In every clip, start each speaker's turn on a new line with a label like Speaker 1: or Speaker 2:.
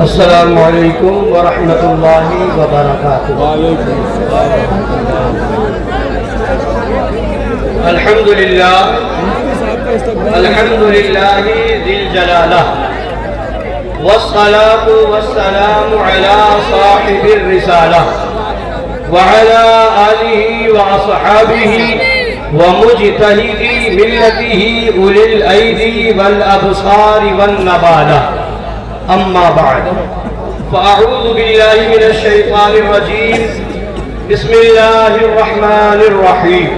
Speaker 1: अस्सलामु अलैकुम व रहमतुल्लाहि व बरकातुहू। अल्हम्दुलिल्लाह अल्हम्दुलिल्लाहि ज़िल जलालह वस्सलातु वस्सलामु अला साहिबिर रिसालह व अला आलिहि व अस्हाबिहि व मुजतहिदी मिल्लतिहि उलिल ऐदी वल अबसार वन नबाला। अम्मा बाद फ़अऊज़ु बिल्लाहि मिनश शैतानिर रजीम। बिस्मिल्लाहिर रहमानिर रहीम।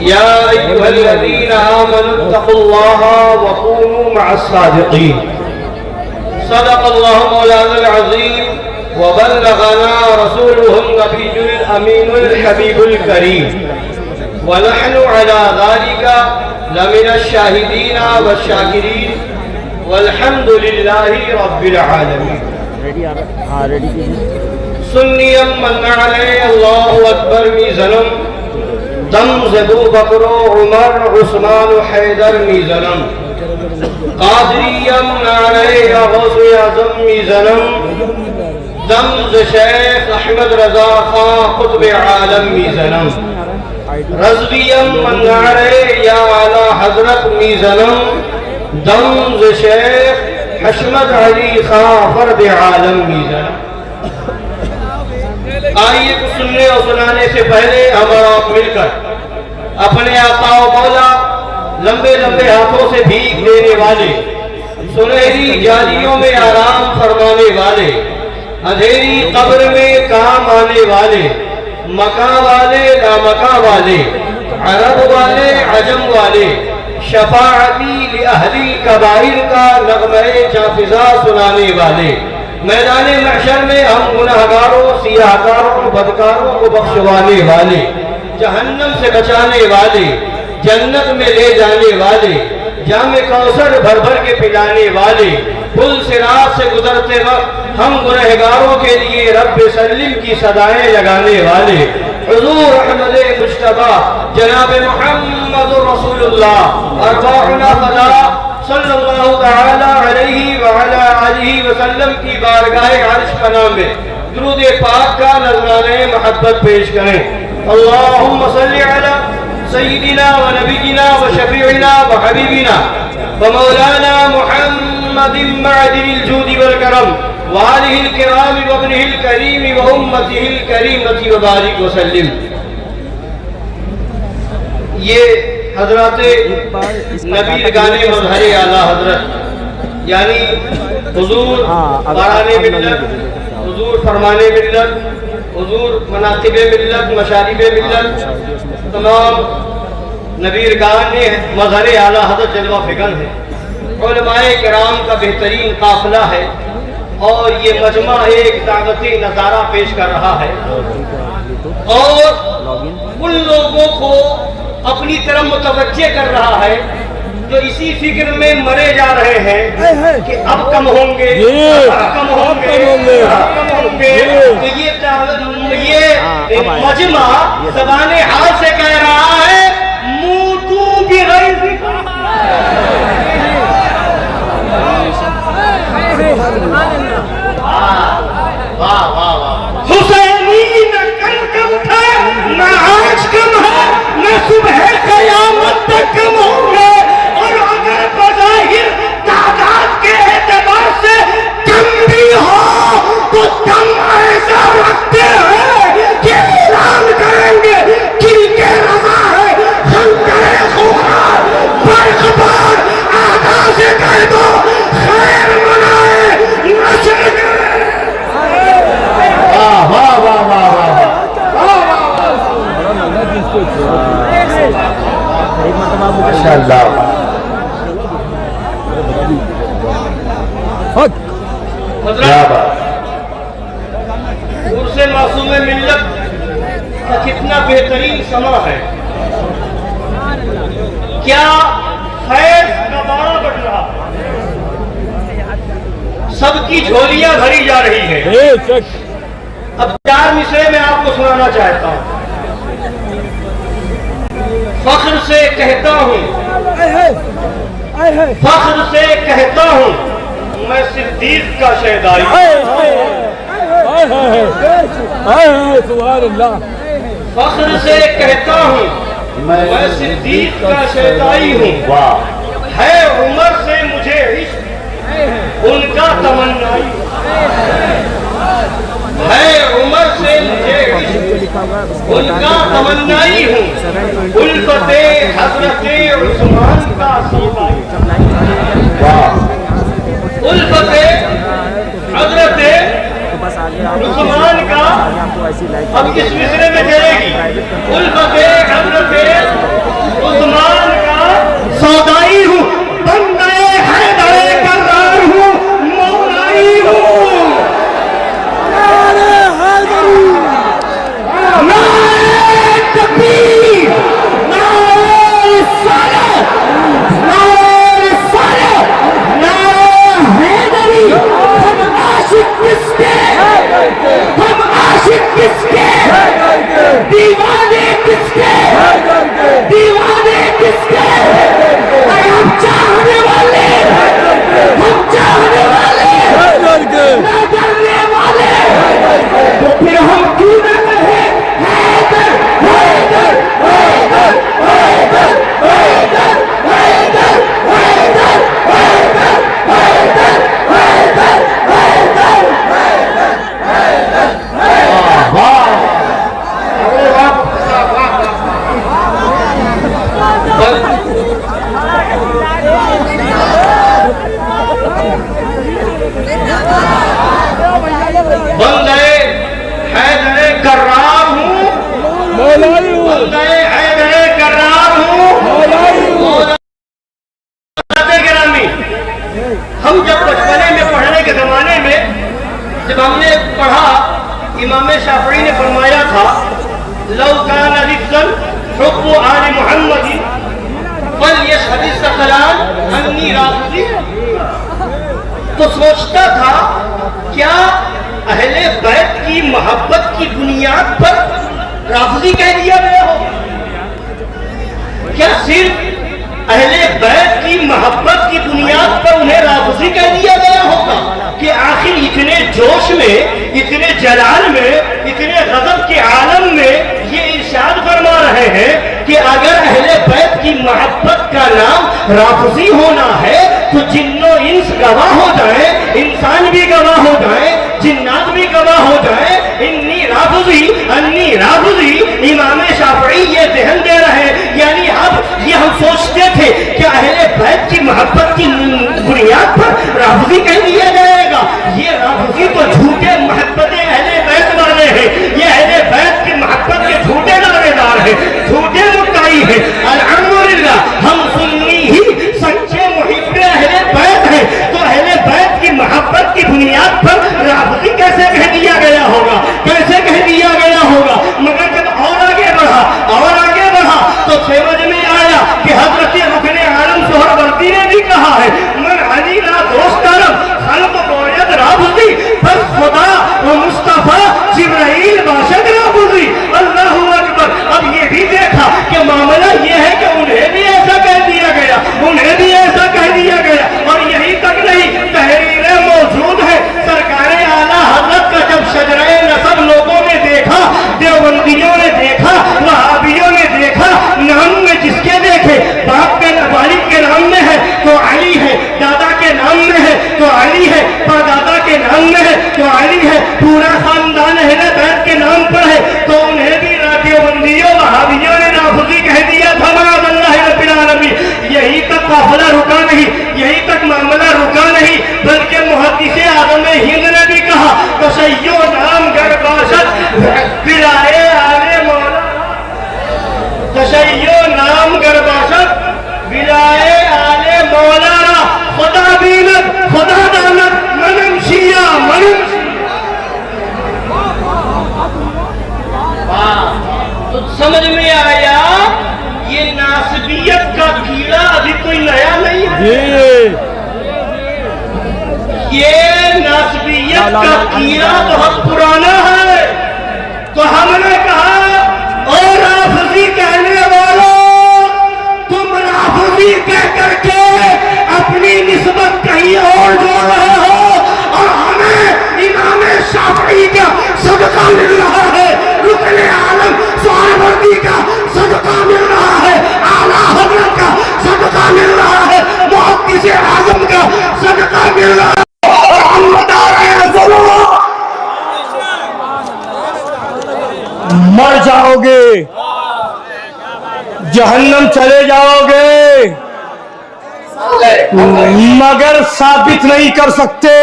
Speaker 1: या अय्युहल्लज़ीना आमनुत्तक़ुल्लाहा व कूनू मअस्सादिक़ीन। सदक़ल्लाहु मौलानाल अज़ीम व बल्लगना रसूलुहुन नबियुल अमीनुल हबीबुल करीम व नहनु अला ज़ालिका लमिनश शाहिदीन वश्शाकिरीन वल्हम्दुलिल्लाहि रब्बिल आलमीन। सुन्नियम मन अलैहि अल्लाहु अकबर मीज़नम दम ज़बू बकरो उमर उस्मान हैदर मीज़नम कादरियम अलैहि गौसे आज़म मीज़नम दम ज़ शेख अहमद रज़ा खां क़ुत्ब आलम मीज़नम रज़वियम मन अलैहि या आला हज़रत मीज़नम दम ज़ शेख हशमत अली खां फर्द आलम मीज़नम। आइए कुछ सुनने और सुनाने से पहले हम और आप मिलकर अपने आका व मौला लंबे लंबे हाथों से भीख देने वाले, सुनहरी जालियों में आराम फरमाने वाले, अंधेरी कब्र में काम आने वाले, मका वाले नामका वाले, अरब वाले अजम वाले, शफाअती लिअहलिल कबाइर का नग़्मे जाफ़िज़ा सुनाने वाले, मैदाने महशर में हम गुनहगारों, सियाहकारों, बदकारों को बख्शवाने वाले, जहन्नम से बचाने वाले, जन्नत में ले जाने वाले, जामे कौसर भर भर के पिलाने वाले, पुल सिरात से गुजरते वक्त हम गुनहगारों के लिए रब्बे सल्लिम की सदाएं लगाने वाले, हुजूर अहमद मुज्तबा जनाब मुहम्मद रसूलुल्लाह अरबाउना क़दा सल्लल्लाहु तआला अलैहि व अला आलिहि वसल्लम की बारगाह अर्श पनाह में दुरूद पाक का नज़राने मोहब्बत पेश करें। अल्लाहुम्मा सल्लि अला सय्यिदिना व नबियिना व शफीइना व हबीबिना व मौलाना मुहम्मदिन मअदिनिल जूदि वल करम व आलिहिल किराम व इब्निहिल करीम व उम्मतिहिल करीमति व बारिक व सल्लिम। ये हजरत नबी गाने मज़हर आला हजरत यानी हुजूर बाराने मिल्लत, हुजूर फरमाने मिल्लत, हुजूर मनाक़िबे मिल्लत, मशारिबे मिल्लत, तमाम नबीर गान मज़हर आला हजरत जलवा फ़िग़न है। उलमाए किराम का बेहतरीन काफ़िला है और ये मजमा एक दावती नज़ारा पेश कर रहा है और उन लोगों को अपनी तरफ मुतवज्जे कर रहा है जो इसी फिक्र में मरे जा रहे हैं कि अब कम होंगे, अब कम होंगे, अब कम होंगे। तो ये मजमा ज़बाने हाल से कह रहा है मूतू बिग़ैज़िकुम। वाह वाह वाह। हुसैनी न कल कम था न आज कम है न सुबह क़यामत तक कम होंगे और अगर बज़ाहिर तादाद के एतबार से कम भी हो तो दम ऐसा रखते हैं कि ऐलान करेंगे किनके रज़ा है हम करे खुमार बरखबार आधा से कह दो खैर मनाए नशर करे। वाह वाह वाह वाह वाह माशाअल्लाह। उर्से मासूमे मिल्लत का कितना बेहतरीन समा है, क्या फैज़ का बाड़ा बढ़ रहा है, सबकी झोलियां भरी जा रही है। अब 4 मिसरे में आपको सुनाना चाहता हूं। फख्र से कहता हूं फख्र से कहता हूँ मैं सिद्दीक का शहदाई। फख्र से कहता हूँ मैं सिद्दीक का शहदाई हूँ। है उमर से मुझे इश्क उनका तमन्नाई। है उमर से मुझे इश्क उनका तमन्नाई हूँ। उल्फते हज़रते उस्मान का सौदाई। उल्फते हज़रते उस्मान का अब किस मिसरे में चलेगी। उल्फते हज़रते उस्मान का सौदाई हूँ। बंदे हैदरे करार हूँ, मौलाई हूँ। दीवाने किसके, दीवाने किसके, हम चाहने वाले, हम चाहने वाले, न डरने वाले, तो फिर हम क्यों न कहें हैदर हैदर हैदर हैदर हैदर हैदर हैदर हैदर हैदर हैदर हैदर बंदे हैदरे करार हूँ, बंदे हैदरे करार हूँ। गिरामी हम जब बचपने में पढ़ने के जमाने में जब हमने पढ़ा, इमाम शाफी ने फरमाया था लौ कान रिज़्क़न हुब्बु आले मुहम्मदी फलयशहदिस सकलान अन्नी राफ़िज़ी। तो सोचता था क्या अहले बैत की मोहब्बत की बुनियाद पर राफ़िज़ी कह दिया गया हो? क्या सिर्फ अहले बैत की मोहब्बत की बुनियाद पर उन्हें राफ़िज़ी कह दिया गया होगा? कि आखिर इतने जोश में, इतने जलाल में, इतने गज़ब के आलम में ये इरशाद फरमा रहे हैं कि अगर अहले बैत की मोहब्बत का नाम राफ़िज़ी होना है तो जिन्नो इंस गवाह हो जाए, इंसान भी गवाह हो जाए, जिन्नात भी गवाह हो जाए। इन्नी राफ़िज़ी अन्नी राफ़िज़ी इमाम शाफ़ी ये ज़हन दे रहे हैं। यानी अब ये हम सोचते थे कि अहले बैत की मोहब्बत की बुनियाद पर राफ़िज़ी कह दिया जाएगा। ये राफ़िज़ी तो झूठे मोहब्बत अहले बैत वाले हैं। ये अहले बैत की मोहब्बत के झूठे दावेदार हैं, झूठे मुद्दाई हैं। अल्हम्दुलिल्लाह हम सुन्नी ही सच्चे मुहिब्बे अहले बैत हैं। तो अहले बैत की मोहब्बत की बुनियाद पर राफ़िज़ी कैसे कह दिया गया होगा, कैसे कह दिया गया होगा? मगर जब और आगे बढ़ा तो समझ में आया कि हज़रत रुकने आलम सोहरवर्दी ने भी कहा है मन अली ना दोस्तारम खल्क़ बोयद राफ़िज़ी बस खुदा व मुस्तफ़ा जिब्राइल बाशद राफ़िज़ी। अल्लाहु अकबर। अब ये भी देखा कि मामला ये है कि उन्हें भी ऐसा कह दिया गया, उन्हें भी ऐसा कह दिया गया। और यही तक नहीं, तहरीरें मौजूद है। सरकारे आला हज़रत का जब शजरे नसब लोगों ने देखा, देवबंदियों ने देखा, वहाबियों ने देखा, नाम में जिसके देखे बाप के वालिद के नाम में है तो अली है, दादा के नाम में है तो अली है, परदादा के नाम में है तो अली है, पूरा खानदान अहले बैत के नाम पर है तो उन्हें भी देवबंदियों वहाबियों ने राफ़िज़ी कह दिया था। माअज़ल्लाह रब्बिल आलमीन। यही तक काफ़िला रुका नहीं, यही तक मामला रुका नहीं, बल्कि मुहद्दिसे आज़म हिंद ने भी कहा तशय्यो नाम गरबाशत बिलाए आले मौला, तशय्यो नाम गरबाशत बिलाए आले मौलाना। खुदा बीनत खुदा दानत मनम शिया मनम। तो समझ में आया ये नासबियत का कीड़ा अभी कोई नया नहीं है। ये नासबियत का कीड़ा बहुत पुराना है। तो हमने कहा और राफ़िज़ी कहने वालों, तुम राफ़िज़ी कह करके
Speaker 2: सदका मिल रहा है, रुकने आलम सोहरावर्दी का सदका मिल रहा है, आला हजरत का सदका मिल रहा है, मुहद्दिस आजम का सदका मिल रहा है। और हम बता रहे हैं, सुनो,
Speaker 3: मर जाओगे, जहन्नम चले जाओगे, मगर साबित नहीं कर सकते,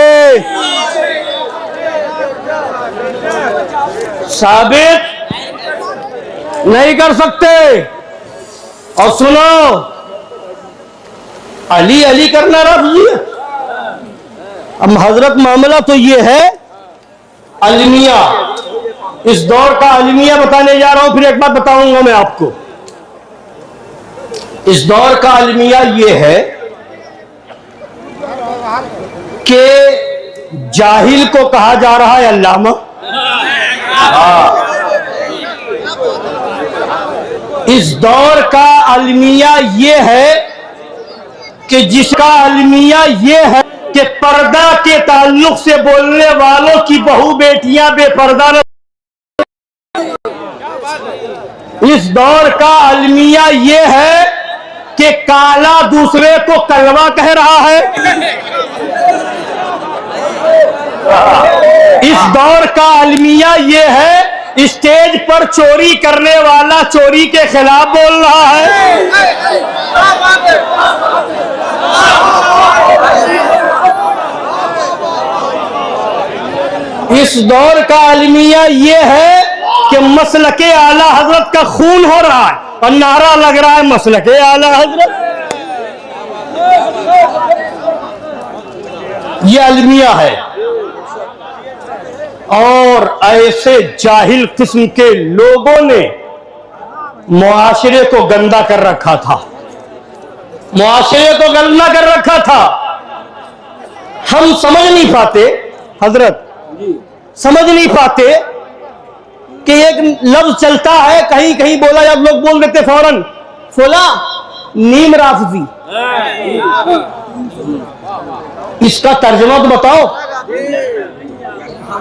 Speaker 3: साबित नहीं कर सकते। और सुनो, अली अली करना रब्ज़ी। अब हजरत मामला तो ये है अलमिया, इस दौर का अलमिया बताने जा रहा हूं। फिर एक बात बताऊंगा मैं आपको, इस दौर का अलमिया ये है कि जाहिल को कहा जा रहा है अल्लामा। इस दौर का अलमिया ये है कि जिसका अलमिया ये है कि पर्दा के ताल्लुक से बोलने वालों की बहू बेटियां बेपर्दा न। इस दौर का अलमिया ये है कि काला दूसरे को कलवा कह रहा है। इस दौर का अलमिया ये है, स्टेज पर चोरी करने वाला चोरी के खिलाफ बोल रहा है। इस दौर का अलमिया ये है कि मसलके आला हजरत का खून हो रहा है और नारा लग रहा है मसलके आला हजरत। ये अलमिया है। और ऐसे जाहिल किस्म के लोगों ने मुआशरे को गंदा कर रखा था, मुआशरे को गंदा कर रखा था। हम समझ नहीं पाते हजरत, समझ नहीं पाते कि एक लफ्ज चलता है कहीं कहीं बोला, जब लोग बोल देते फौरन फुला नीम राफजी, इसका तर्जमा तो बताओ,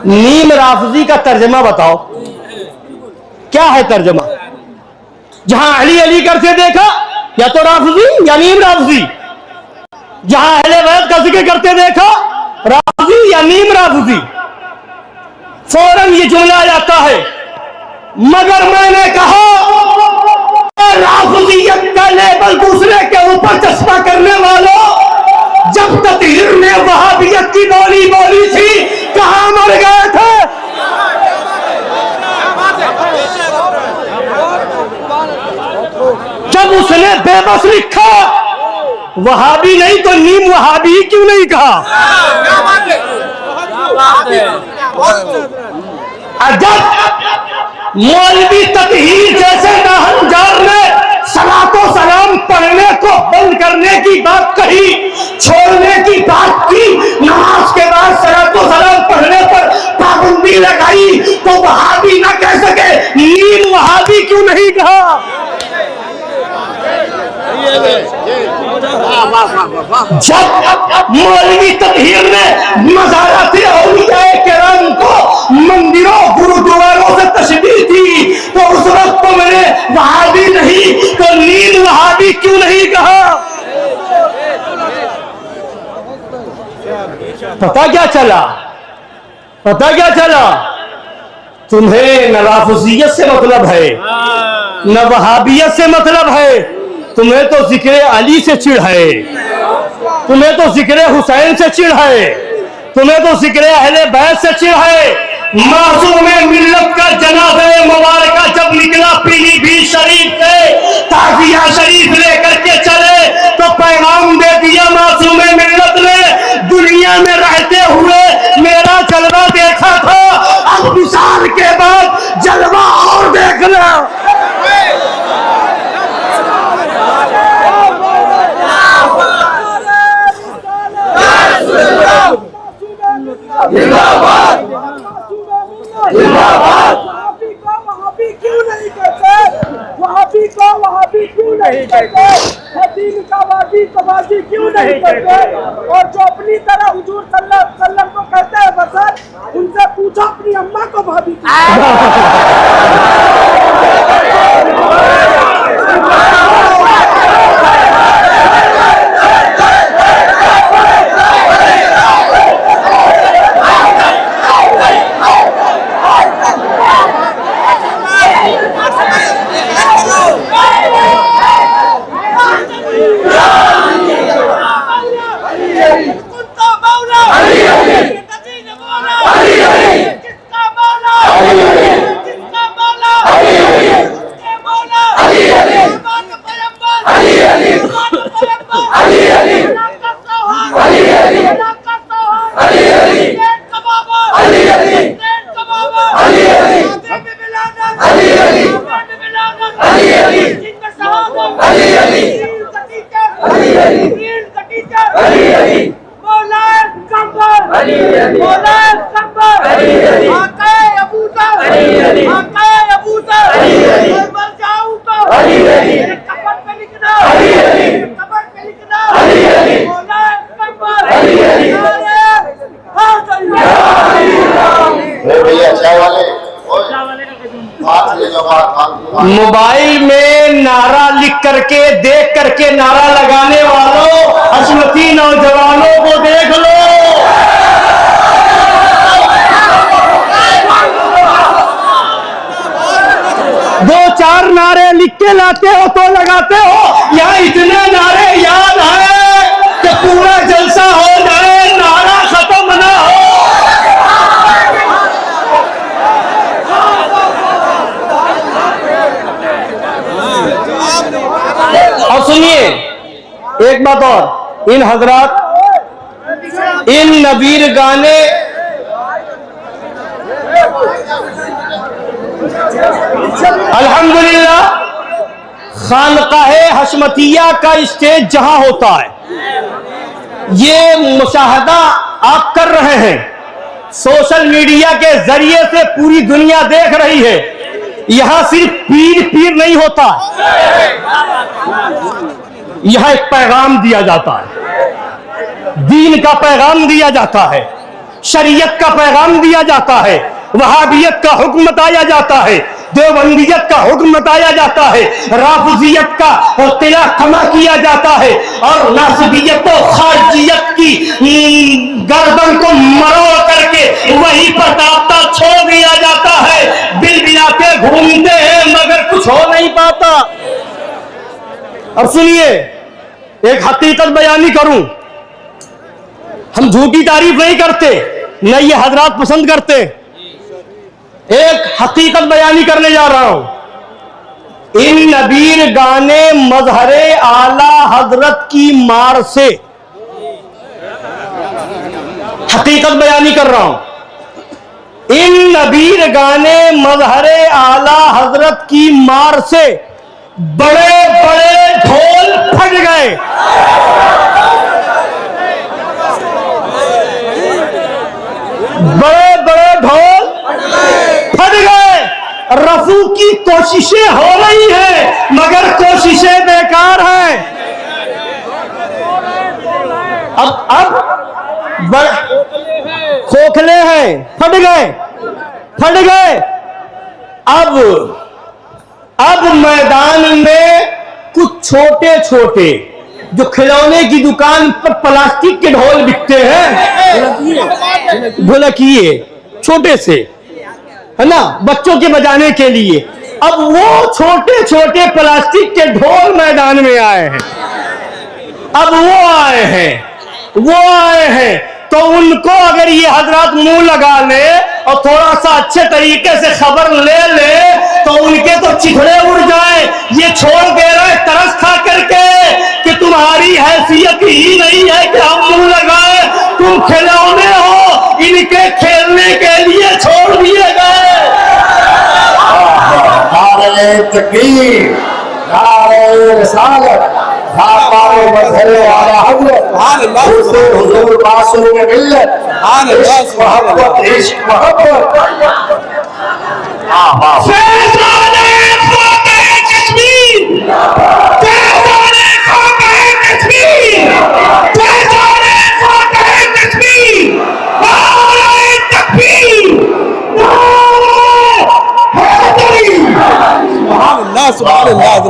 Speaker 3: नीम राफजी का तर्जमा बताओ, क्या है तर्जमा? जहां अली अली करते देखा या तो राफजी या नीम राफजी, जहां अहले बैत का जिक्र करते देखा राफजी या नीम राफजी, फौरन ये जुमला आ जाता है। मगर मैंने कहा राफजियत का लेबल दूसरे के ऊपर चस्पा करने वालों, जब तत्हीर ने वहाबियत की बोली बोली थी कहां मर गए थे? जब उसने बेबस लिखा वहाबी नहीं तो नीम वहाबी क्यों नहीं कहा? जब मौलवी तत्हीर जैसे नाहनजार ने सलातो सलाम पढ़ने को बंद करने की बात कही, छोड़ने की बात की, नमाज के बाद सलातो सलाम पढ़ने पर पाबंदी लगाई, तो वहाबी ना कह सके, नीम वहाबी क्यों नहीं कहा? जब मौलवी तत्हीर ने मज़ारात औलियाए किराम को मंदिरों गुरुद्वारों से तशबीह दी, तो उस वक्त तो मैंने वहाबी नहीं तो नीम वहाबी क्यों नहीं कहा? पता क्या चला? पता क्या चला? तुम्हें न राफजियत से मतलब है न वहाबियत से मतलब है, तुम्हें तो जिक्र अली से चिढ़ है, तुम्हें तो जिक्र हुसैन से चिढ़ है, तुम्हें तो जिक्र अहले बैत से चिढ़ है। मासूम मिल्लत का जनाज़े मुबारक जब निकला पीलीभीत शरीफ से, ताज़िया शरीफ लेकर के चले तो पैगाम दे दिया मासूम मिल्लत ने, दुनिया में रहते हुए मेरा जलवा देखा था, अब विशाल के बाद जलवा और देखना।
Speaker 2: जिंदाबाद जिंदाबाद।
Speaker 4: वहाबी क्यों नहीं करते? वहाबी को वहाबी क्यों नहीं करते? दीन का वाजिब शादी कबाजी क्यों नहीं करते? और जो अपनी तरह हुजूर सल्लल्लाहु अलैहि वसल्लम को कहते हैं बसर, उनसे पूछो अपनी अम्मा को भाभी।
Speaker 3: मोबाइल में नारा लिख करके देख करके नारा लगाने वालों, हशमती नौजवानों को देख लो। दो चार नारे लिख के लाते हो तो लगाते हो, यहाँ इतने नारे याद है कि पूरा जलसा हो जाए, नारा खत्म ना हो। और सुनिए एक बात और, इन हजरात इन नबीर गाने अल्हम्दुलिल्लाह खानकाहे हशमतिया का स्टेज जहां होता है, ये मुशाहदा आप कर रहे हैं, सोशल मीडिया के जरिए से पूरी दुनिया देख रही है। यहां सिर्फ पीर पीर नहीं होता, यहां एक पैगाम दिया जाता है, दीन का पैगाम दिया जाता है, शरीयत का पैगाम दिया जाता है, वहाबियत का हुक्म बताया जाता है, देवबंदियत का हुक्म बताया जाता है, राफिजियत का तिला खमा किया जाता है, और नासिबियत और खारजियत की गर्दन को मरोड़ करके वहीं पर दांता छोड़ दिया जाता है। बिल बिलाते घूमते हैं मगर कुछ हो नहीं पाता। अब सुनिए एक हकीकत बयानी करूं, हम झूठी तारीफ नहीं करते, न ये हजरात पसंद करते, एक हकीकत बयानी करने जा रहा हूं। इन नबीर गाने मजहरे आला हजरत की मार से, हकीकत बयानी कर रहा हूं, इन नबीर गाने मजहरे आला हजरत की मार से बड़े बड़े ढोल फट गए। बड़े बड़े ढोल फट गए। रफू की कोशिशें हो रही हैं मगर कोशिशें बेकार हैं। अब खोखले हैं, फट गए। अब मैदान में कुछ छोटे छोटे जो खिलौने की दुकान पर प्लास्टिक के ढोल बिकते हैं, ढोलकिए छोटे से, है ना, बच्चों के बजाने के लिए, अब वो छोटे छोटे प्लास्टिक के ढोल मैदान में आए हैं। अब वो आए हैं तो उनको अगर ये हजरत मुंह लगा ले और थोड़ा सा अच्छे तरीके से खबर ले ले तो उनके तो चिथड़े उड़ जाए। ये छोड़ दे रहे तरस खा करके कि तुम्हारी हैसियत ही नहीं है कि हम मुंह लगाए, तुम खिलौने हो, इनके खेलने के लिए छोड़ दिए गए।
Speaker 2: नारे तकबीर, नारे रिसालत, नारे मजहरे आला हज़रत, हुजूर मासूम मिल्लत, इश्क मोहब्बत, इश्क मोहब्बत। फैज़ाने ख़ाक़े कश्मीर, फैज़ाने ख़ाक़े कश्मीर।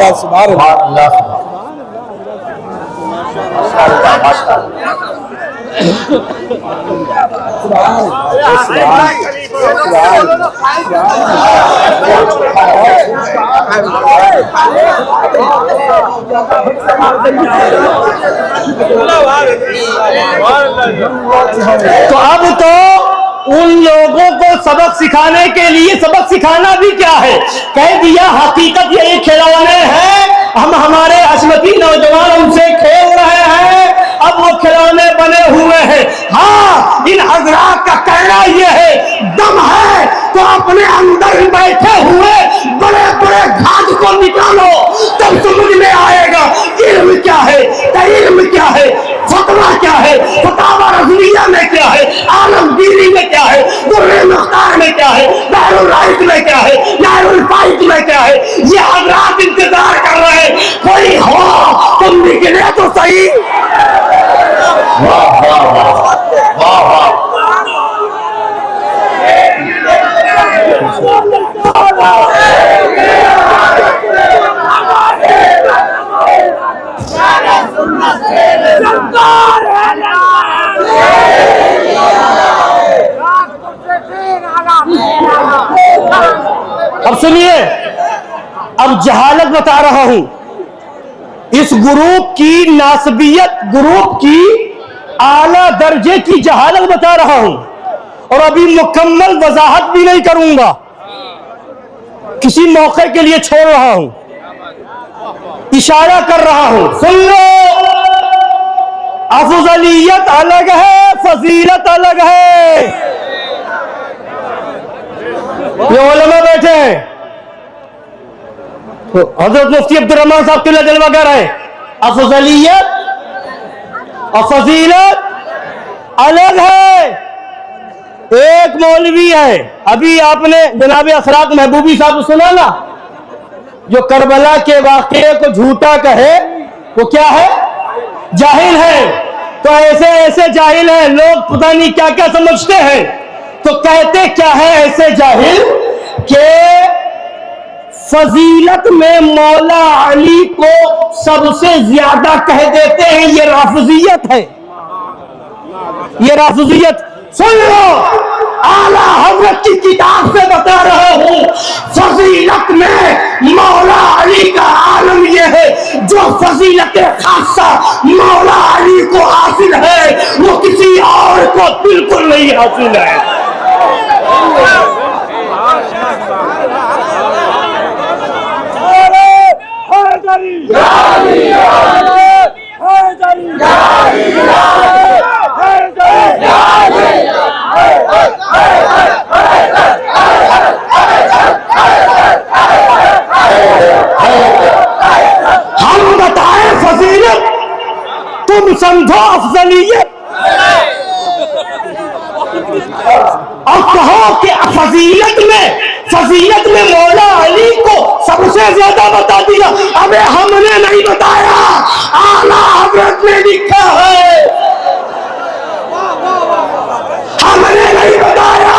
Speaker 3: अल्लाह सुभान अल्लाह। तो अब तो उन लोगों को सबक सिखाने के लिए सबक सिखाना भी क्या है, कह दिया हकीकत यही खिलौने हैं, हम हमारे हशमती नौजवान उनसे खेल रहे हैं, अब वो खिलौने बने हुए हैं। हाँ, इन हजरात का कहना ये है, दम है तो अपने अंदर बैठे हुए बड़े बड़े घाट को निकालो, तब समझ में आएगा इल्म क्या है, इल्म क्या है, फतवा क्या है, फतावा रज़विया में क्या है, आलमगीरी में क्या है, दुर्रे मुख्तार में क्या है, दारुल राइट में क्या है, दारुल फाइट में क्या है। ये हजरात इंतजार कर रहे हैं, कोई हो तुम निकले तो सही। वाह वाह वाह वाह वाह। अब सुनिए, अब जहालत बता रहा हूं, इस ग्रुप की नासबियत, ग्रुप की आला दर्जे की जहालत बता रहा हूं, और अभी मुकम्मल वजाहत भी नहीं करूंगा, किसी मौके के लिए छोड़ रहा हूं, इशारा कर रहा हूं। सुन लो, अफजलियत अलग है, फजीलत अलग है। ये उलमा बैठे हैं, तो हजरत मुफ्ती अब्दुर्रहमान साहब तिल्ला जलवा कह रहे हैं, अफजलियत और फजीलत अलग है। एक मौलवी है, अभी आपने जनाब असरात महबूबी साहब सुना ना, जो करबला के वाक़े को झूठा कहे वो क्या है, जाहिल है। तो ऐसे ऐसे जाहिल हैं, लोग पता नहीं क्या क्या समझते हैं, तो कहते क्या है ऐसे जाहिल के फजीलत में मौला अली को सबसे ज्यादा कह देते हैं, ये राफिजियत है, ये राफिजियत। सुन लो, आला हजरत की किताब से बता रहा हूं, फजीलत में मौला अली का आलम यह है, जो फजीलत खासा मौला अली को हासिल है वो किसी और को बिल्कुल नहीं हासिल है। हम बताएं फजीलत, तुम समझो अफजलियत, और कहो कि फजीलत में मौला अली को सबसे ज्यादा बता दिया। अबे हमने नहीं बताया, आला हजरत ने लिखा है, हमने नहीं बताया,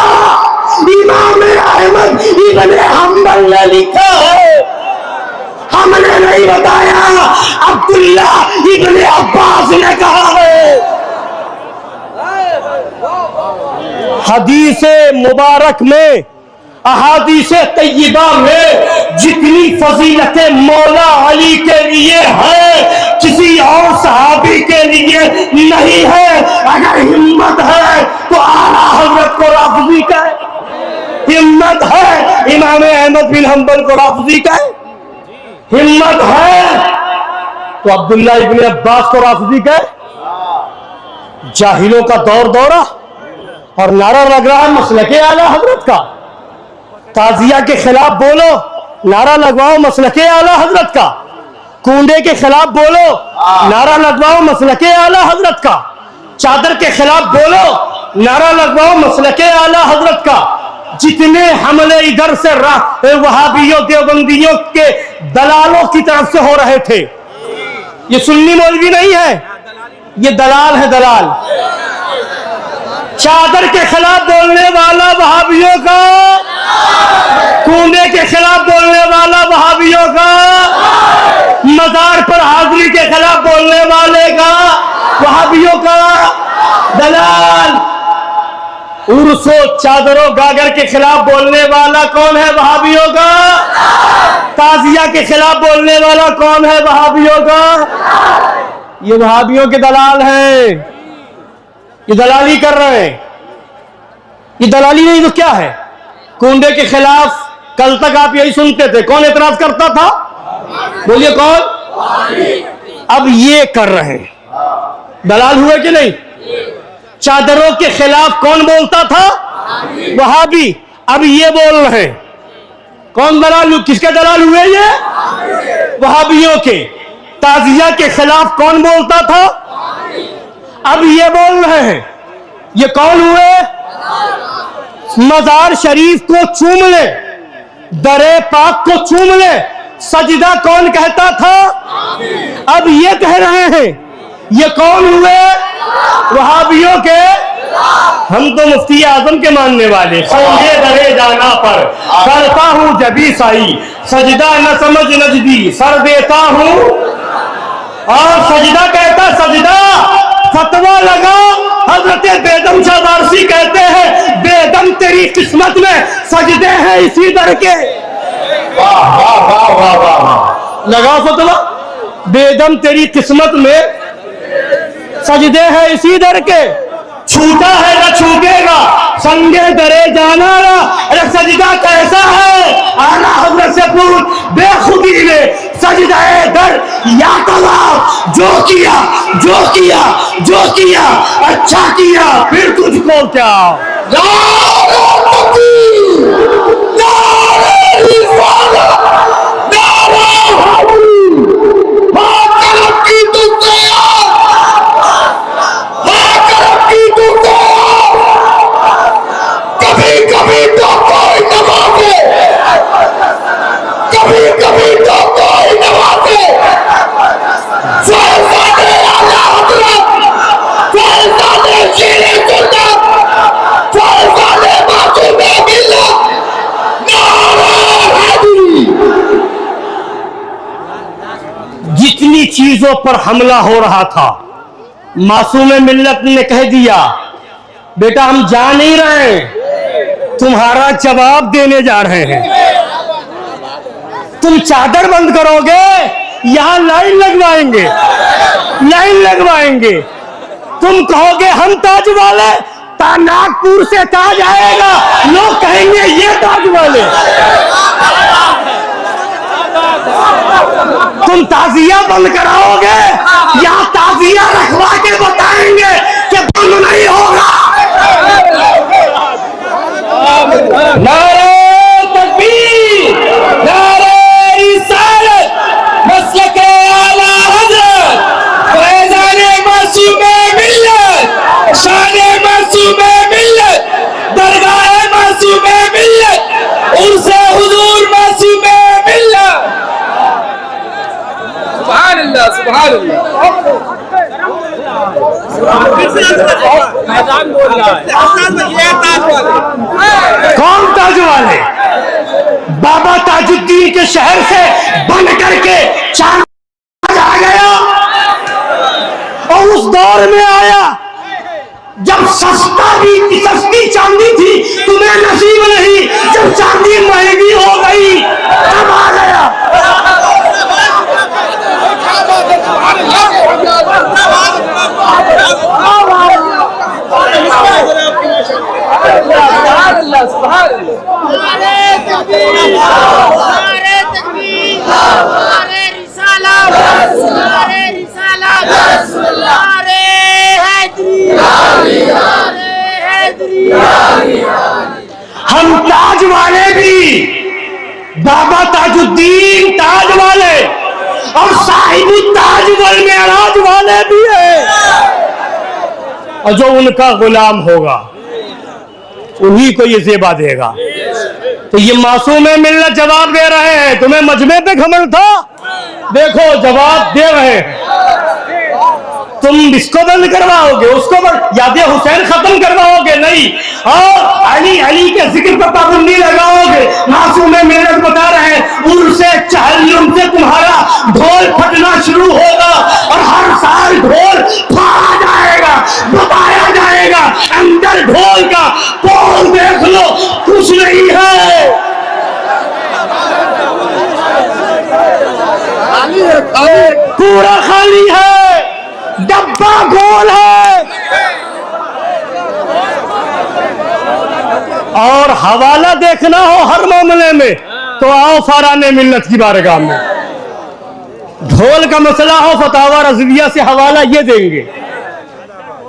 Speaker 3: इमाम अहमद इब्न हंबल ने लिखा है, हमने नहीं बताया, अब्दुल्ला इब्न अब्बास ने कहा है। हदीस मुबारक में, अहादीसे तय्यबा में जितनी फजीलतें मौला अली के लिए है, किसी और सहाबी के लिए नहीं है। अगर हिम्मत है तो आला हजरत को राफिजी का है, हिम्मत है इमाम अहमद बिन हंबल को राफिजी का है, हिम्मत है तो अब्दुल्ला इब्न अब्बास को राफिजी का है। जाहिलों का दौर दौरा और नारा लग रहा है मसलके आला हजरत का, ताजिया के खिलाफ बोलो, नारा लगवाओ मसलके आला हजरत का, कूंडे के खिलाफ बोलो, नारा लगवाओ मसलके आला हजरत का, चादर के खिलाफ बोलो, नारा लगवाओ मसलके आला हजरत का। जितने हमले इधर से वहाबियों देवबंदियों के दलालों की तरफ से हो रहे थे, ये सुन्नी मौलवी नहीं है, ये दलाल है, दलाल। चादर के खिलाफ बोलने वाला वहाबियों का कूड़े के खिलाफ बोलने वाला वहाबियों का, मजार पर हाजिरी के खिलाफ बोलने वाले का वहाबियों का, दलाल उर्सो चादरों गागर के खिलाफ बोलने वाला कौन है वहाबियों का, ताजिया के खिलाफ बोलने वाला कौन है वहाबियों का, ये वहाबियों के दलाल हैं, ये दलाली कर रहे हैं। ये दलाली नहीं तो क्या है? कूड़े के खिलाफ कल तक आप यही सुनते थे, कौन एतराज करता था? बोलिए कौन? अब ये कर रहे हैं, दलाल हुए कि नहीं? चादरों के खिलाफ कौन बोलता था? वहाबी। अब ये बोल रहे हैं, कौन दलाल? किसके दलाल हुए ये? वहाबियों के। ताजिया के खिलाफ कौन बोलता था? अब ये बोल रहे हैं, ये कौन हुए? मजार शरीफ को चूम ले, दरे पाक को चूम ले, सजदा कौन कहता था? अब ये कह रहे हैं, ये कौन हुए? वहाबियों के। हम तो मुफ्ती आजम के मानने वाले, सोहे दरे जाना पर करता हूं जबी साई, सजदा न समझ नजदी सर देता हूं, और सजदा कहता सजदा, फतवा लगा हजरत बेदम शाह वारसी कहते हैं, बेदम तेरी किस्मत में सजदे हैं इसी दर के। वाह वाह वाह वाह वाह, लगा फतवा, बेदम तेरी किस्मत में सजदे हैं इसी दर के, छूटा है न छूटेगा संगे दरे जाना ना। अरे सजदा कैसा है? आला हजरत से पूछ, बेखुदी ने सजदाए दर या तवाफ, जो किया जो किया जो किया अच्छा किया, फिर तुझको क्या? जितनी चीजों पर हमला हो रहा था, मासूम मिल्लत ने कह दिया, बेटा हम जा नहीं रहे, तुम्हारा जवाब देने जा रहे हैं। तुम चादर बंद करोगे, यहां लाइन लगवाएंगे, लाइन लगवाएंगे। तुम कहोगे हम ताज वाले, नागपुर से ताज आएगा, लोग कहेंगे ये ताज वाले। तुम ताजिया बंद कराओगे, यहाँ ताजिया रखवा के बताएंगे कि बंद नहीं होगा। नारे तकबीर, नारे रिसालत, मसलके आला हज़रत, फैज़ाने मासूमे मिल्लत, शाने मासूमे मिल्लत, दरगाहे मासूमे मिल्लत, उर्से हुजूर मासूमे मिल्लत। सुभान अल्लाह, सुभान अल्लाह। मैदान बोल रहा है, कौन ताज वाले? बाबा ताजुद्दीन के शहर से बन करके चार आ गया, और उस दौर में आया जब सस्ती चांदी थी, तुम्हें नसीब नहीं, जब चांदी महंगी हो गई तब आ गया। हम ताज वाले भी, बाबा ताजुद्दीन ताज वाले और साहिबु ताज वल मेराज वाले भी हैं, और जो उनका गुलाम होगा उन्हीं को ये ज़ेबा देगा। तो ये मासूम मिल्लत जवाब दे रहे हैं। तुम्हें मजमे पे घमंड था, देखो जवाब दे रहे हैं। तुम इसको बंद करवाओगे, उसको बंद, याद हुसैन खत्म करवाओगे नहीं, और अली के जिक्र पर पाबंदी लगाओगे। मासूम मेरठ बता रहे हैं उनसे चहल्लुम से तुम्हारा ढोल फटना शुरू होगा और हर साल ढोल फाड़ा जाएगा, बताया जाएगा अंदर ढोल का पोल देख लो कुछ नहीं है, पूरा खाली है, डब्बा गोल है। और हवाला देखना हो हर मामले में तो आओ फाराने मिल्लत की बारगाह में। ढोल का मसला हो फतावा रज़विया से हवाला ये देंगे,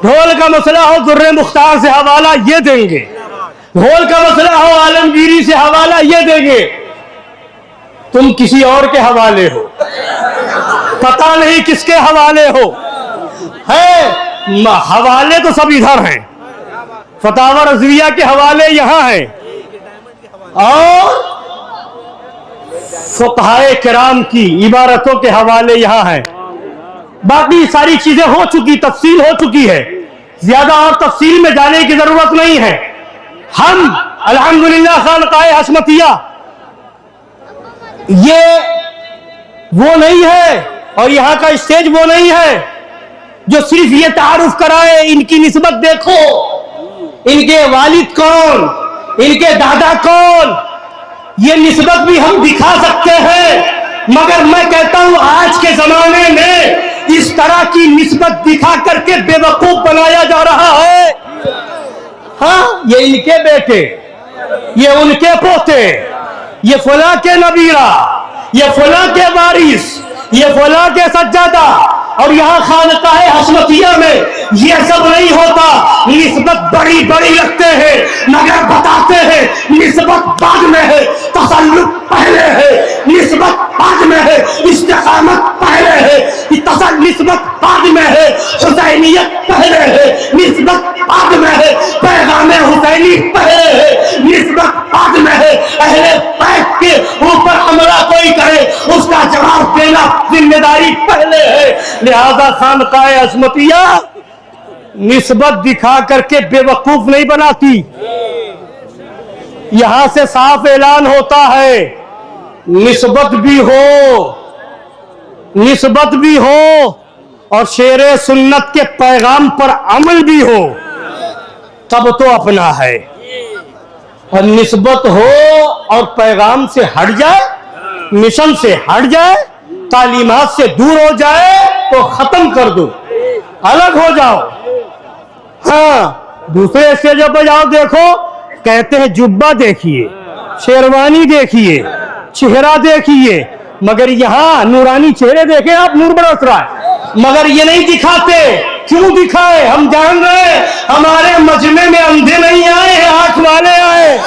Speaker 3: ढोल का मसला हो दुर्रे मुख्तार से हवाला ये देंगे, ढोल का मसला हो आलमगीरी से हवाला ये देंगे। तुम किसी और के हवाले हो, पता नहीं किसके हवाले हो, है हवाले तो सब इधर हैं, फतावा रज़विया के हवाले यहां हैं और फुक़हाए किराम की इबारतों के हवाले यहां हैं। बाकी सारी चीजें हो चुकी, तफसील हो चुकी है, ज्यादा और तफसील में जाने की जरूरत नहीं है। हम अल्हम्दुलिल्लाह खानकाए हशमतिया ये वो नहीं है और यहां का स्टेज वो नहीं है जो सिर्फ ये तारुफ कराए इनकी निस्बत देखो, इनके वालिद कौन, इनके दादा कौन, ये निस्बत भी हम दिखा सकते हैं। मगर मैं कहता हूं आज के जमाने में इस तरह की निस्बत दिखा करके बेवकूफ बनाया जा रहा है। हाँ, ये इनके बेटे, ये उनके पोते, ये फला के नबीरा, ये फला के वारिस, ये फला के सज्जादा, और यहां खानकाए हशमतिया में ये सब नहीं होता। निस्बत बड़ी बड़ी रखते हैं मगर बताते हैं निस्बत बाद में है, तसल्लुत पहले है, निस्बत बाद में है, इस्तिकामत पहले है, निस्बत बाद में है, हुसैनियत पहले है, निस्बत बाद में है, पैगाम हुसैनी पहले है, निस्बत बाद में है। अहले बैत के ऊपर हमला कोई करे उसका जवाब देना जिम्मेदारी पहले है। लिहाजा खानकाए अज़मतिया निस्बत दिखा करके बेवकूफ नहीं बनाती। यहां से साफ ऐलान होता है निस्बत भी हो, निस्बत भी हो और शेरे सुन्नत के पैगाम पर अमल भी हो, तब तो अपना है। और निस्बत हो और पैगाम से हट जाए, मिशन से हट जाए, तालीमात से दूर हो जाए तो खत्म कर दो, अलग हो जाओ। हाँ, दूसरे स्टेजों पर जाओ, देखो कहते हैं जुब्बा देखिए, शेरवानी देखिए, चेहरा देखिए, मगर यहाँ नूरानी चेहरे देखे आप, नूर बरस रहा है, मगर ये नहीं दिखाते। क्यों दिखाए? हम जान रहे हैं हमारे मजमे में अंधे नहीं आए हैं, आंख वाले आए।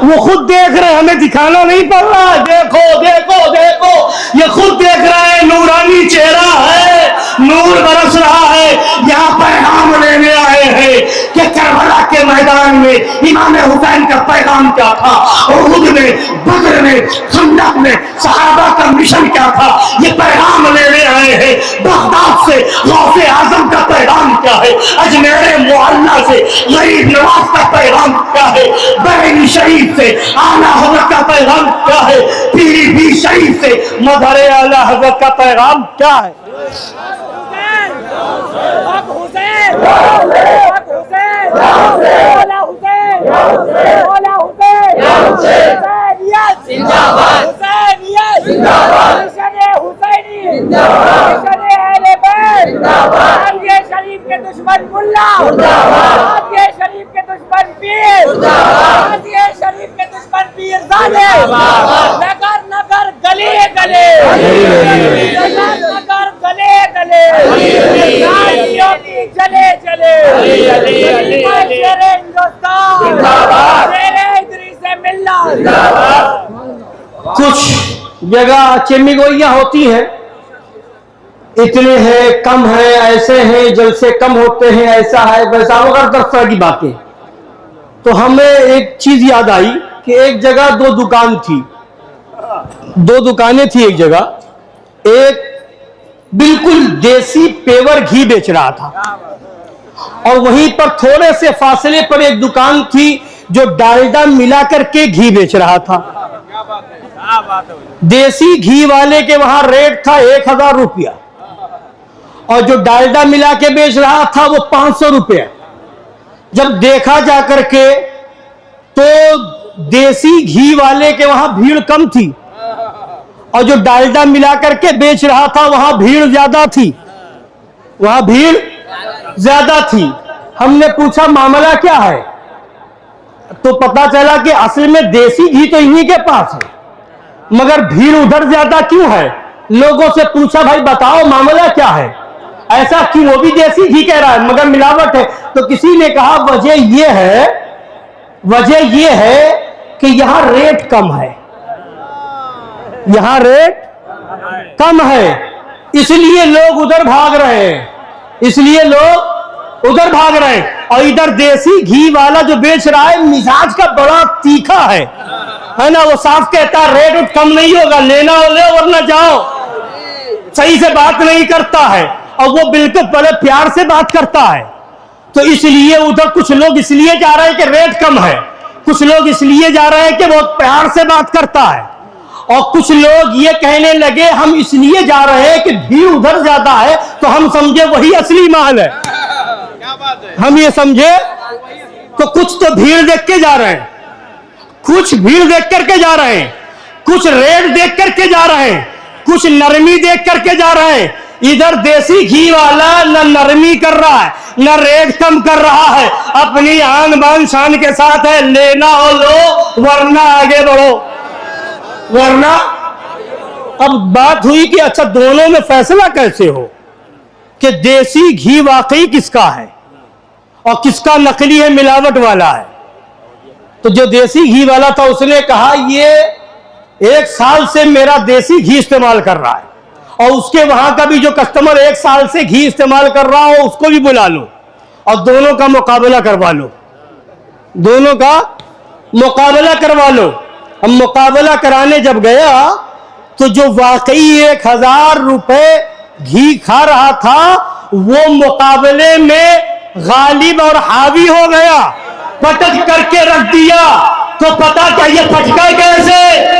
Speaker 3: वो खुद देख रहे हैं, हमें दिखाना नहीं पड़ रहा। देखो देखो देखो, ये खुद देख रहे हैं, नूरानी चेहरा है, नूर बरस रहा है। यहाँ पैगाम लेने आए हैं कि करबला के मैदान में इमाम हुसैन का पैगाम क्या था, उहुद में, बदर में, खंदक में सहाबा का मिशन क्या था, ये पैगाम लेने आए हैं। बगदाद से गौसे आजम का पैगाम क्या है, अजमेर मुअल्ला से गरीब नवाज का पैगाम क्या है, बरेली शरीफ से आला हज़रत का पैगाम क्या है, पीलीभीत शरीफ से मदरे आला हज़रत का पैगाम क्या है।
Speaker 4: शरीफ के दुश्मन मुल्ला, शरीफ के दुश्मन पीर, शरीफ के दुश्मन पीर ज़ाले, नगर नगर गले गले, नगर नगर गले गले, चले चले, हिंदुस्तान, से मिलना।
Speaker 3: कुछ जगह चिमिगोइयां होती हैं, इतने हैं, कम है, ऐसे हैं, जलसे कम होते हैं, ऐसा है वैसा, वगैरह 10 तरह की बातें। तो हमें एक चीज याद आई कि एक जगह 2 दुकान थी, 2 दुकानें थी एक जगह। एक बिल्कुल देसी पेवर घी बेच रहा था। और वहीं पर थोड़े से फासले पर एक दुकान थी जो डालडा मिला करके घी बेच रहा था। देसी घी वाले के वहां रेट था 1000 रुपया और जो डालडा मिला के बेच रहा था वो 500 रुपया। जब देखा जाकर के तो देसी घी वाले के वहां भीड़ कम थी और जो डालडा मिला करके बेच रहा था वहां भीड़ ज्यादा थी, वहां भीड़ ज्यादा थी। हमने पूछा मामला क्या है, तो पता चला कि असल में देसी घी तो इन्हीं के पास है मगर भीड़ उधर ज्यादा क्यों है। लोगों से पूछा भाई बताओ मामला क्या है, ऐसा क्यों, वो भी देसी घी कह रहा है मगर मिलावट है। तो किसी ने कहा वजह यह है कि यहां रेट कम है, यहां रेट कम है इसलिए लोग उधर भाग रहे हैं, इसलिए लोग उधर भाग रहे हैं। और इधर देसी घी वाला जो बेच रहा है मिजाज का बड़ा तीखा है ना, वो साफ कहता है रेट कम नहीं होगा, लेना हो ले वरना जाओ। सही से बात नहीं करता है और वो बिल्कुल बड़े प्यार से बात करता है। तो इसलिए उधर कुछ लोग इसलिए जा रहे हैं कि रेट कम है, कुछ लोग इसलिए जा रहे हैं कि बहुत प्यार से बात करता है और कुछ लोग ये कहने लगे हम इसलिए जा रहे हैं कि भीड़ उधर ज्यादा है तो हम समझे वही असली माल है। हम ये समझे तो कुछ तो भीड़ देख के जा रहे हैं, कुछ भीड़ देख करके जा रहे हैं, कुछ रेट देख करके जा रहे हैं, कुछ नरमी देख करके जा रहे हैं। इधर देसी घी वाला न नरमी कर रहा है न रेट कम कर रहा है, अपनी आन बान शान के साथ है, लेना हो लो वरना आगे बढ़ो, वरना। अब बात हुई कि अच्छा दोनों में फैसला कैसे हो कि देसी घी वाकई किसका है और किसका नकली है, मिलावट वाला है। तो जो देसी घी वाला था उसने कहा ये 1 साल से मेरा देसी घी इस्तेमाल कर रहा है और उसके वहां का भी जो कस्टमर 1 साल से घी इस्तेमाल कर रहा हो उसको भी बुला लो और दोनों का मुकाबला करवा लो, दोनों का मुकाबला करवा लो। हम मुकाबला कराने जब गया तो जो वाकई 1000 रुपए घी खा रहा था वो मुकाबले में गालिब और हावी हो गया, पटक करके रख दिया। तो पता क्या ये फटका कैसे,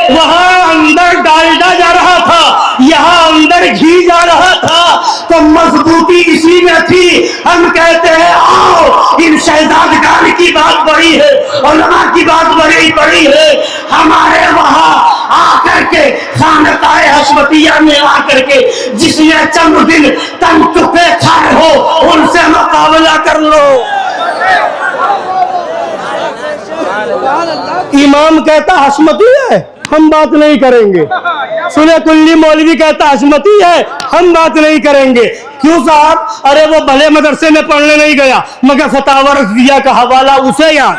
Speaker 3: वहां अंदर डालडा जा रहा था, यहां अंदर घी जा रहा था, तो मजबूती इसी में थी। हम कहते हैं आओ इन शहजादगान की बात बड़ी है, उलमा की बात बड़ी है। हमारे वहां आकर के खानकाए हशमतिया में आकर के जिसने चंद दिन तन चुपे खाए हो उनसे मुकाबला कर लो। इमाम कहता हशमती है, हम बात नहीं करेंगे। सुने कुल्ली मौलवी कहता हशमती है, हम बात नहीं करेंगे। क्यों साहब, अरे वो भले मदरसे में पढ़ने नहीं गया मगर फतावा रज़िया का हवाला उसे याद,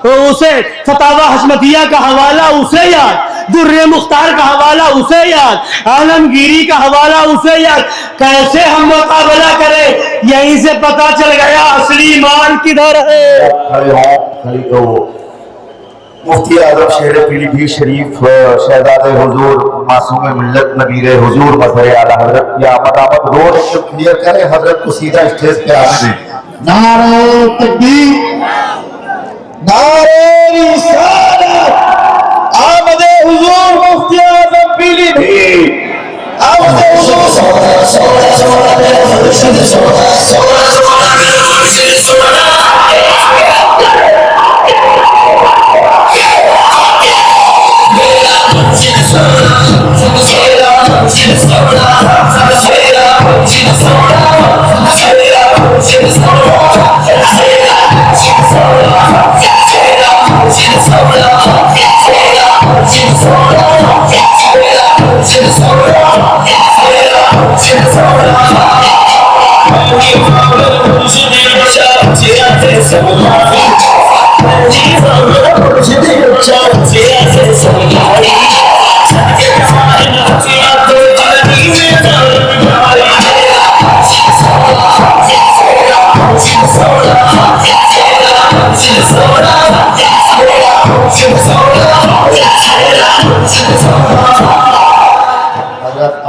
Speaker 3: उसे फतावा हशमतिया का हवाला उसे याद, दुर्रे मुख्तार का हवाला उसे याद, आलमगीरी का हवाला उसे याद। कैसे हम मुकाबला करें, यहीं से पता चल गया असली मान किधर है।
Speaker 2: मुफ्ती आजम शेर पीलीभीत शरीफ शहजादे हुजूर मासूम मिल्लत नबीर हुजूर मज़हर आला हजरत की आमद रोड एकदम क्लियर करें, हजरत को सीधा स्टेज पे आने दें। नारे तकबीर, नारे रिसालत, आमद हुजूर मुफ्ती आजम पीलीभीत, आमद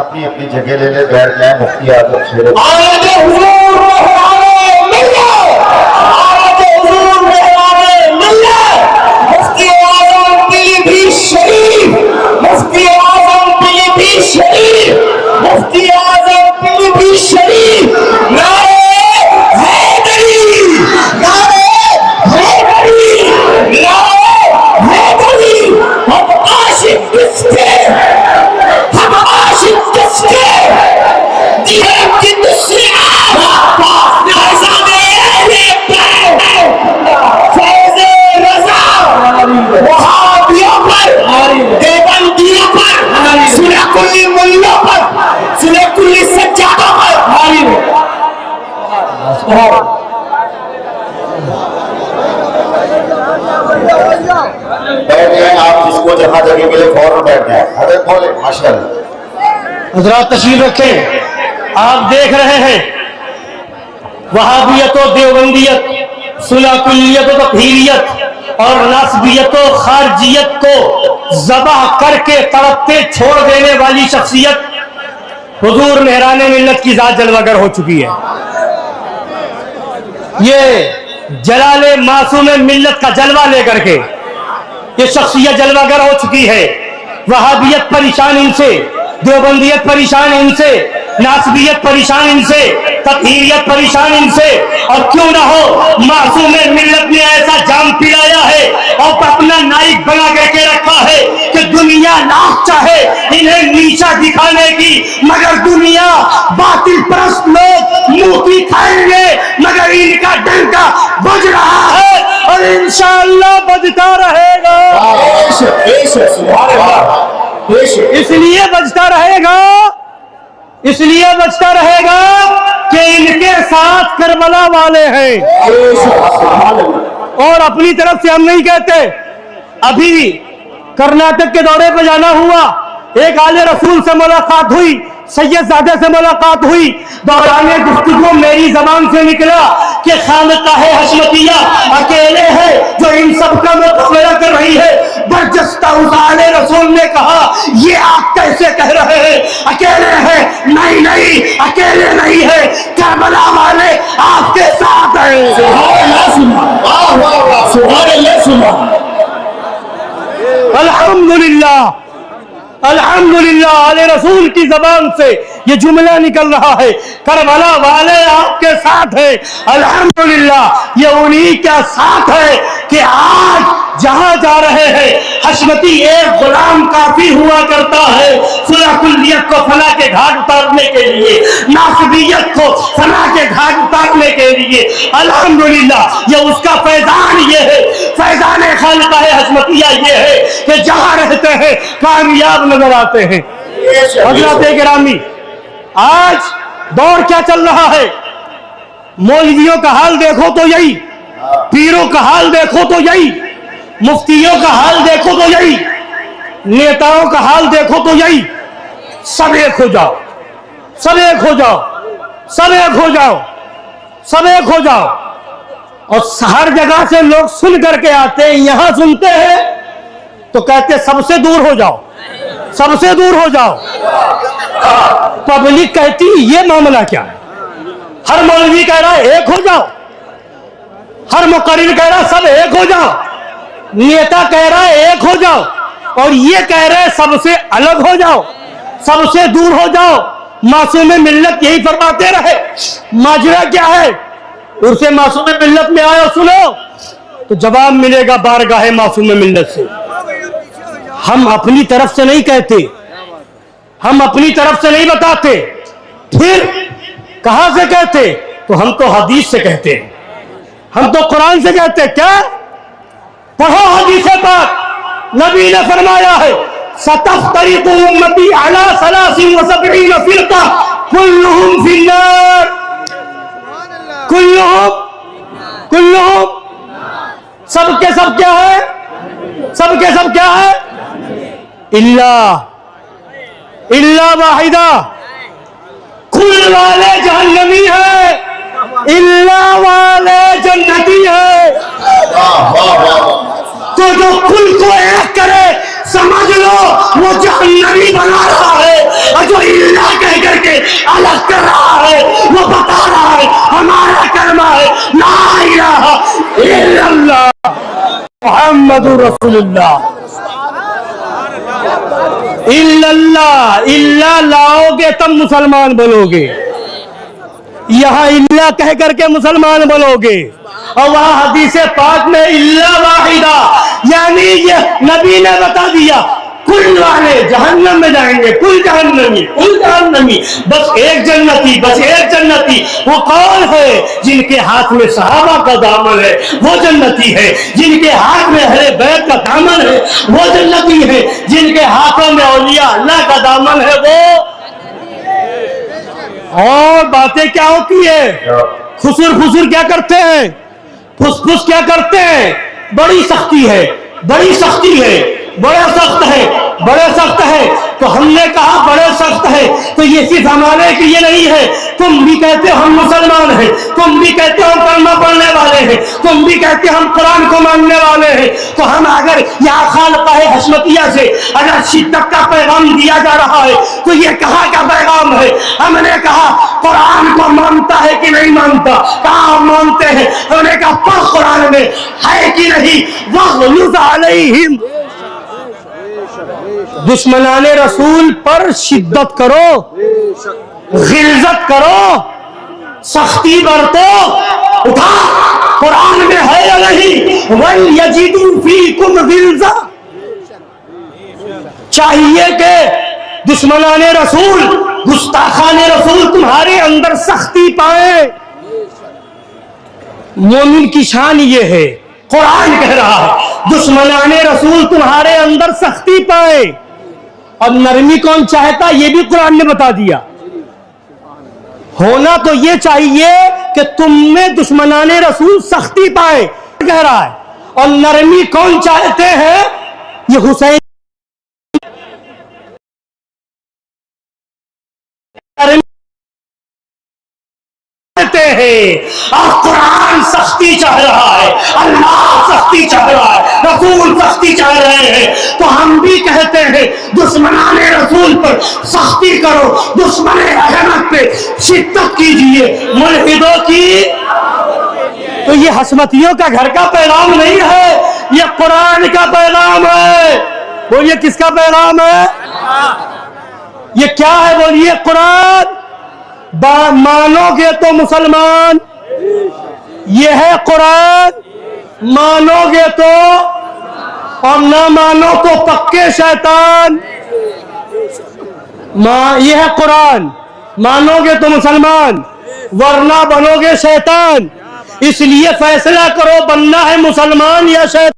Speaker 2: अपनी अपनी जगह ले
Speaker 5: लिए बैठ जाए। मुफ्ती आजम शेर
Speaker 2: मुफ्ती आजम पीलीभीत शरीफ नारे हैदरी, नारे हैदरी, नारे हैदरी। हम आशिक किसके, हम आशिक किसके, दीन की दूसरी वहाबियों पर, देवबंदियों पर, सुलकुल्ली मुल्लों पर, सुलकुल्ली सज्जादों पर
Speaker 5: बैठ जाए। आप जिसको जहाँ जगह के लिए फौरन बैठ जाए। हजरत बोले माशाअल्लाह।
Speaker 3: हजरात तशरीफ रखें। आप देख रहे हैं वहाबियत और देवबंदियत, सुलकुल्लियत और तकफीरियत और नासबियत और खारजियत को ज़बाह करके तड़पते छोड़ देने वाली शख्सियत हुजूर मेहराने मिल्लत की जात जलवागर हो चुकी है। ये जलाले मासूम मिल्लत का जलवा लेकर के ये शख्सियत जलवागर हो चुकी है। वहाबियत परेशान इनसे, देवबंदियत परेशान इनसे, नासबियत परेशान इनसे, तकफीरियत परेशान इनसे। और क्यों ना हो, मासूम मिल्लत ने ऐसा जाम पिलाया है और अपना नाइक बना करके रखा है कि दुनिया लाख चाहे इन्हें नीचा दिखाने की, मगर दुनिया बातिल परस्त लोग मुंह की खाएंगे, मगर इनका डंका बज रहा है और इंशाअल्लाह बजता रहेगा। इसलिए बजता रहेगा, इसलिए बजता रहेगा कि इनके साथ करबला वाले हैं। और अपनी तरफ से हम नहीं कहते। अभी कर्नाटक के दौरे पर जाना हुआ, एक आले रसूल से मुलाकात हुई, सैयदजादे से मुलाकात हुई। दौराने गुफ्तगू मेरी जबान से निकला कि खानकाह हशमतिया अकेले है जो इन सब का मुकाबला कर रही है। बरजस्ता उस आले रसूल ने कहा, ये आप कैसे कह रहे हैं अकेले हैं? नहीं नहीं, अकेले नहीं है, करबला वाले आपके साथ हैं। अल्हम्दुलिल्लाह, अल्हम्दुलिल्लाह, आले रसूल की जबान से ये जुमला निकल रहा है, करबला वाले आपके साथ है। अल्हम्दुलिल्लाह, ये उन्हीं के साथ है कि आज जहां जा रहे हैं हशमती एक गुलाम काफी हुआ करता है सुलकुल्लियत को फना के घाट उतारने के लिए, नासबियत को फना के घाट उतारने के लिए। अल्हम्दुलिल्लाह, ये उसका फैजान ये है, फैजान खानकाह हशमतिया ये है कि जहां रहते हैं कामयाब नजर आते हैं। हज़रात गिरामी, आज दौर क्या चल रहा है? मौलवियों का हाल देखो तो यही, पीरों का हाल देखो तो यही, मुफ्तियों का हाल देखो तो यही, नेताओं का हाल देखो तो यही। सब एक हो जाओ, सब एक हो जाओ, सब एक हो जाओ, सब एक हो जाओ। और हर जगह से लोग सुन करके आते हैं, यहां सुनते हैं तो कहते सबसे दूर हो जाओ, सबसे दूर हो जाओ। पब्लिक कहती ये मामला क्या है? हर मौलवी कह रहा है एक हो जाओ, हर मुकर्रिर कह रहा है सब एक हो जाओ, नेता कह रहा है एक हो जाओ, और ये कह रहे हैं सबसे अलग हो जाओ, सबसे दूर हो जाओ। मासूम मिल्लत यही फरमाते रहे। माजरा क्या है? उनसे मासूम मिल्लत में आए और सुनो तो जवाब मिलेगा बारगाह मासूम मिल्लत से। हम अपनी तरफ से नहीं कहते, हम अपनी तरफ से नहीं बताते, फिर कहां से कहते? तो हम तो हदीस से कहते हैं, हम तो कुरान से कहते हैं। क्या पढ़ो हदीस पाक, नबी ने फरमाया है सतफ्तरिकु उम्मती अला सलासिन व सबईन फिरका कुल्लुहुम फिन्नार, कुल्लुहुम सबके सब क्या है? सबके सब क्या है? इल्ला वाहिदा, कुल वाले जहन्नमी है, इल्ला वाले जन्नती है। तो जो कुल को एक करे
Speaker 2: समझ लो वो जहन्नमी बना रहा है, और जो इल्ला कह करके अलग कर रहा है वो बता रहा है हमारा कलमा है ला इलाहा इल्लल्लाह
Speaker 3: मुहम्मदुर रसूलुल्लाह। इल्लल्लाह, इल्ला लाओगे तब मुसलमान बनोगे, यहाँ इल्ला कह करके मुसलमान बनोगे। और वहां हदीस पाक में इल्ला वाहिदा, यानी ये नबी ने बता दिया कुल वाले जहन्नम में जाएंगे, कुल जहन्नमी, बस एक जन्नती, बस एक जन्नती। वो कौन है? जिनके हाथ में सहाबा का दामन है वो जन्नती है, जिनके हाथ में अहले बैत का दामन है वो जन्नती है, जिनके हाथों में औलिया अल्लाह का दामन है वो। और बातें क्या होती है? खुसुर क्या करते हैं, फुसफुस क्या करते हैं? बड़ी सख्ती है, बड़ी सख्ती है, बड़ा सख्त है, बड़े सख्त है। तो हमने कहा बड़े सख्त है तो ये सिर्फ हमारे के लिए नहीं है। तुम भी कहते हो हम मुसलमान हैं, तुम भी कहते हो हम कलमा पढ़ने वाले हैं, तुम भी कहते हो हम कुरान को मानने वाले हैं। तो हम अगर यहाँ खालका है हशमतिया से अगर शिद्दत का पैगाम दिया जा रहा है तो ये कहाँ का पैगाम है? हमने कहा कुरान को मानता है कि नहीं मानता? कहा हम मानते हैं। हमने कहा पढ़ कुरान में है कि नहीं? वग़्लुज़ अलैहिम, दुश्मनाने रसूल पर शिद्दत करो, गिल्ज़त करो, सख्ती बरतो। उठा कुरान में है या नहीं? वल यजिदु फीकुम गिल्ज़ा, चाहिए कि दुश्मनाने रसूल, गुस्ताखाने रसूल तुम्हारे अंदर सख्ती पाए। मोमिन की शान ये है, कुरान कह रहा है दुश्मनाने रसूल तुम्हारे अंदर सख्ती पाए। और नरमी कौन चाहता ये भी कुरान ने बता दिया। होना तो ये चाहिए कि तुम में दुश्मनाने रसूल सख्ती पाए, कह रहा है। और नरमी कौन चाहते हैं? ये हुसैन हैं। और कुरान सख्ती चाह रहा है, अल्लाह सख्ती चाह रहा है, रसूल सख्ती चाह रहे हैं। तो हम भी कहते हैं दुश्मनाने रसूल पर सख्ती करो, दुश्मने रहमत पे शिद्दत कीजिए, मुल्हिदों की। तो ये हसमतियों का घर का पैगाम नहीं है, ये कुरान का पैगाम है। बोलिए किसका पैगाम है? ये क्या है? बोलिए कुरान। मानोगे तो मुसलमान, ये है कुरान, मानोगे तो, और ना मानो तो पक्के शैतान। ये है कुरान, मानोगे तो मुसलमान वरना बनोगे शैतान। इसलिए फैसला करो बनना है मुसलमान या शैतान।